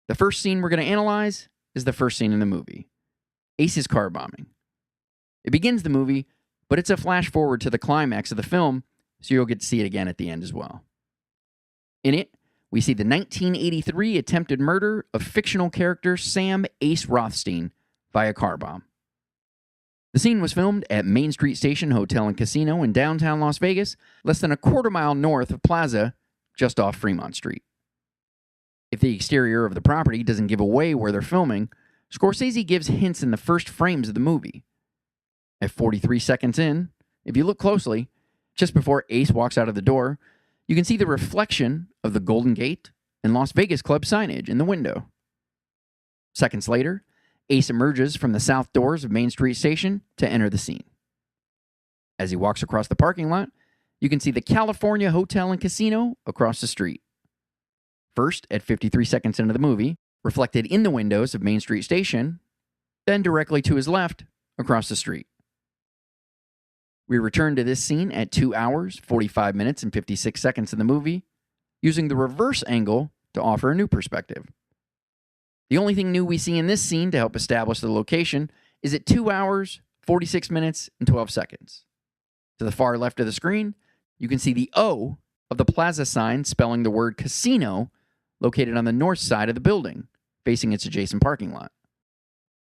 The first scene we're going to analyze is the first scene in the movie, Ace's car bombing. It begins the movie, but it's a flash forward to the climax of the film, so you'll get to see it again at the end as well. In it, we see the 1983 attempted murder of fictional character Sam Ace Rothstein by a car bomb. The scene was filmed at Main Street Station Hotel and Casino in downtown Las Vegas, less than a quarter mile north of Plaza, just off Fremont Street. If the exterior of the property doesn't give away where they're filming, Scorsese gives hints in the first frames of the movie. At 43 seconds in, if you look closely, just before Ace walks out of the door, you can see the reflection of the Golden Gate and Las Vegas Club signage in the window. Seconds later, Ace emerges from the south doors of Main Street Station to enter the scene. As he walks across the parking lot, you can see the California Hotel and Casino across the street. First, at 53 seconds into the movie, reflected in the windows of Main Street Station, then directly to his left, across the street. We return to this scene at 2 hours, 45 minutes, and 56 seconds in the movie, using the reverse angle to offer a new perspective. The only thing new we see in this scene to help establish the location is at 2 hours, 46 minutes, and 12 seconds. To the far left of the screen, you can see the O of the Plaza sign spelling the word casino located on the north side of the building, facing its adjacent parking lot.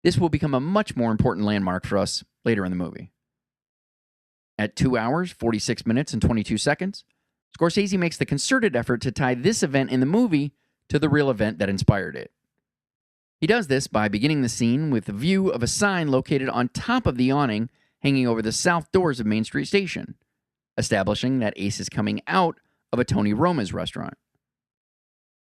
This will become a much more important landmark for us later in the movie. At 2 hours, 46 minutes, and 22 seconds, Scorsese makes the concerted effort to tie this event in the movie to the real event that inspired it. He does this by beginning the scene with a view of a sign located on top of the awning hanging over the south doors of Main Street Station, establishing that Ace is coming out of a Tony Roma's restaurant.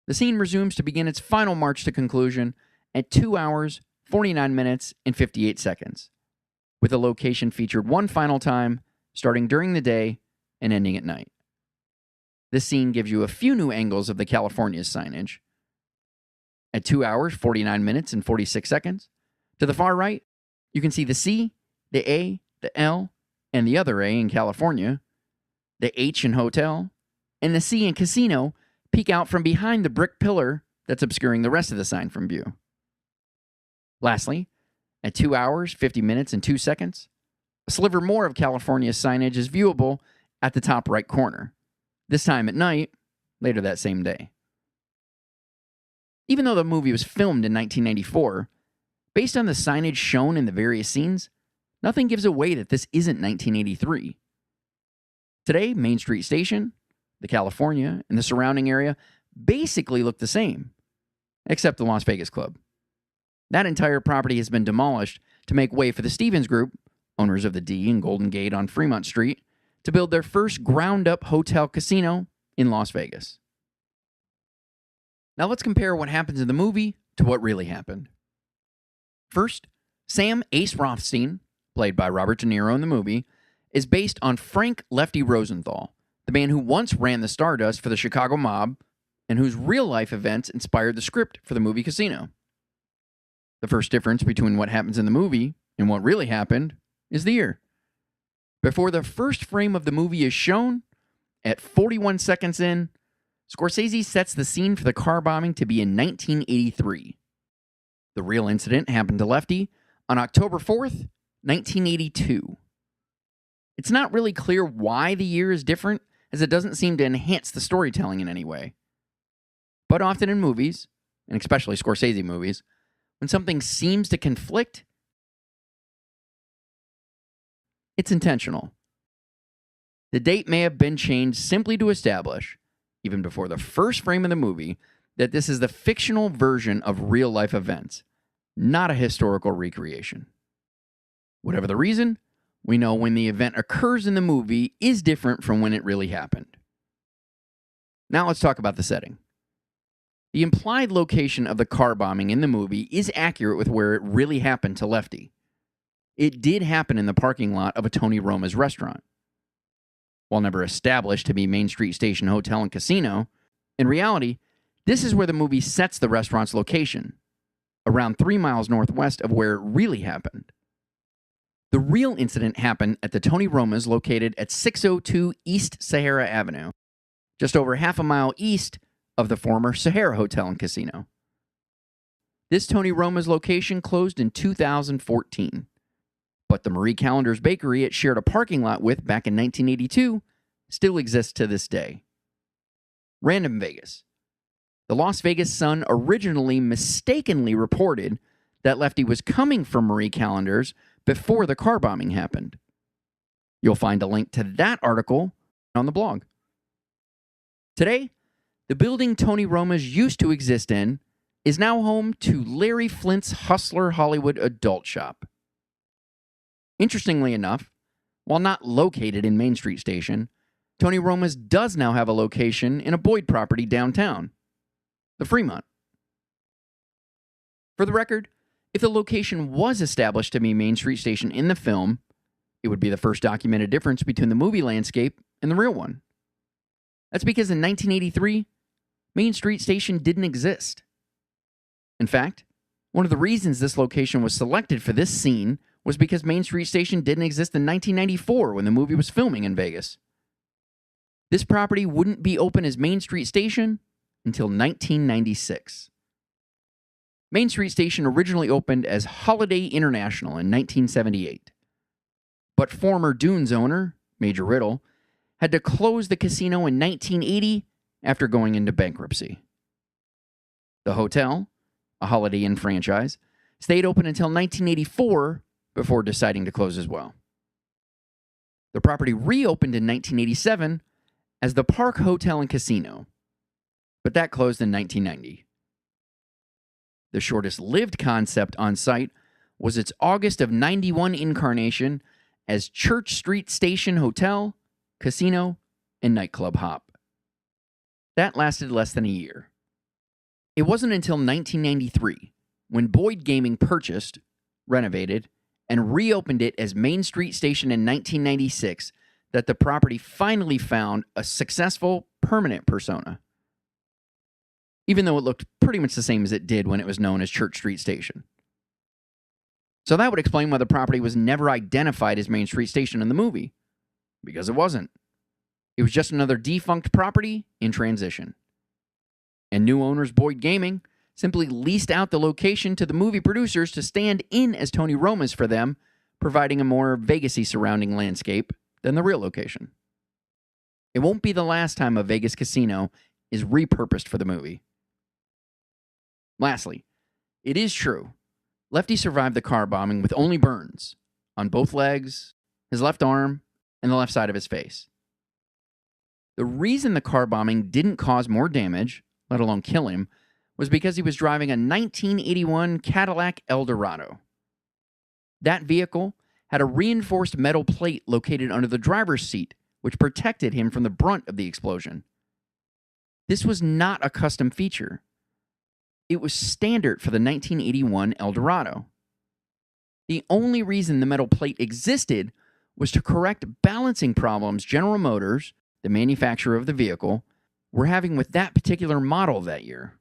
The scene resumes to begin its final march to conclusion at 2 hours, 49 minutes, and 58 seconds, with the location featured one final time, starting during the day and ending at night. This scene gives you a few new angles of the California's signage. At 2 hours, 49 minutes, and 46 seconds, to the far right, you can see the C, the A, the L, and the other A in California, the H in hotel, and the C in casino peek out from behind the brick pillar that's obscuring the rest of the sign from view. Lastly, at 2 hours, 50 minutes, and 2 seconds, a sliver more of California's signage is viewable at the top right corner, this time at night, later that same day. Even though the movie was filmed in 1994, based on the signage shown in the various scenes, nothing gives away that this isn't 1983. Today, Main Street Station, the California, and the surrounding area basically look the same, except the Las Vegas Club. That entire property has been demolished to make way for the Stevens Group, owners of the D and Golden Gate on Fremont Street, to build their first ground-up hotel casino in Las Vegas. Now let's compare what happens in the movie to what really happened. First, Sam Ace Rothstein, played by Robert De Niro in the movie, is based on Frank Lefty Rosenthal, the man who once ran the Stardust for the Chicago mob and whose real-life events inspired the script for the movie Casino. The first difference between what happens in the movie and what really happened is the year. Before the first frame of the movie is shown, at 41 seconds in, Scorsese sets the scene for the car bombing to be in 1983. The real incident happened to Lefty on October 4th, 1982. It's not really clear why the year is different, as it doesn't seem to enhance the storytelling in any way. But often in movies, and especially Scorsese movies, when something seems to conflict, it's intentional. The date may have been changed simply to establish, even before the first frame of the movie, that this is the fictional version of real-life events, not a historical recreation. Whatever the reason, we know when the event occurs in the movie is different from when it really happened. Now let's talk about the setting. The implied location of the car bombing in the movie is accurate with where it really happened to Lefty. It did happen in the parking lot of a Tony Roma's restaurant. While never established to be Main Street Station Hotel and Casino, in reality, this is where the movie sets the restaurant's location, around 3 miles northwest of where it really happened. The real incident happened at the Tony Roma's located at 602 East Sahara Avenue, just over half a mile east of the former Sahara Hotel and Casino. This Tony Roma's location closed in 2014. But the Marie Callender's bakery it shared a parking lot with back in 1982 still exists to this day. Random Vegas. The Las Vegas Sun originally mistakenly reported that Lefty was coming from Marie Callender's before the car bombing happened. You'll find a link to that article on the blog. Today, the building Tony Roma's used to exist in is now home to Larry Flint's Hustler Hollywood Adult Shop. Interestingly enough, while not located in Main Street Station, Tony Roma's does now have a location in a Boyd property downtown, the Fremont. For the record, if the location was established to be Main Street Station in the film, it would be the first documented difference between the movie landscape and the real one. That's because in 1983, Main Street Station didn't exist. In fact, one of the reasons this location was selected for this scene was because Main Street Station didn't exist in 1994 when the movie was filming in Vegas. This property wouldn't be open as Main Street Station until 1996. Main Street Station originally opened as Holiday International in 1978. But former Dunes owner, Major Riddle, had to close the casino in 1980 after going into bankruptcy. The hotel, a Holiday Inn franchise, stayed open until 1984 before deciding to close as well. The property reopened in 1987 as the Park Hotel and Casino, but that closed in 1990. The shortest-lived concept on site was its August of 91 incarnation as Church Street Station Hotel, Casino, and Nightclub Hop. That lasted less than a year. It wasn't until 1993 when Boyd Gaming purchased, renovated, and reopened it as Main Street Station in 1996 that the property finally found a successful, permanent persona. Even though it looked pretty much the same as it did when it was known as Church Street Station. So that would explain why the property was never identified as Main Street Station in the movie. Because it wasn't. It was just another defunct property in transition. And new owners Boyd Gaming simply leased out the location to the movie producers to stand in as Tony Roma's for them, providing a more Vegas-y surrounding landscape than the real location. It won't be the last time a Vegas casino is repurposed for the movie. Lastly, it is true, Lefty survived the car bombing with only burns on both legs, his left arm, and the left side of his face. The reason the car bombing didn't cause more damage, let alone kill him, was because he was driving a 1981 Cadillac Eldorado. That vehicle had a reinforced metal plate located under the driver's seat, which protected him from the brunt of the explosion. This was not a custom feature. It was standard for the 1981 Eldorado. The only reason the metal plate existed was to correct balancing problems General Motors, the manufacturer of the vehicle, were having with that particular model that year.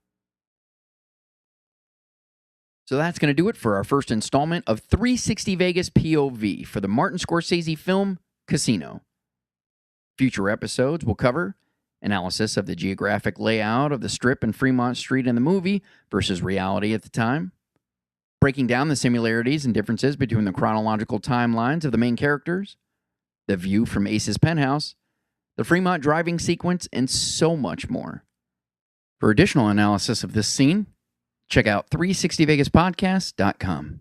So that's going to do it for our first installment of 360 Vegas POV for the Martin Scorsese film Casino. Future episodes will cover analysis of the geographic layout of the Strip and Fremont Street in the movie versus reality at the time, breaking down the similarities and differences between the chronological timelines of the main characters, the view from Ace's penthouse, the Fremont driving sequence, and so much more. For additional analysis of this scene, check out 360vegaspodcast.com.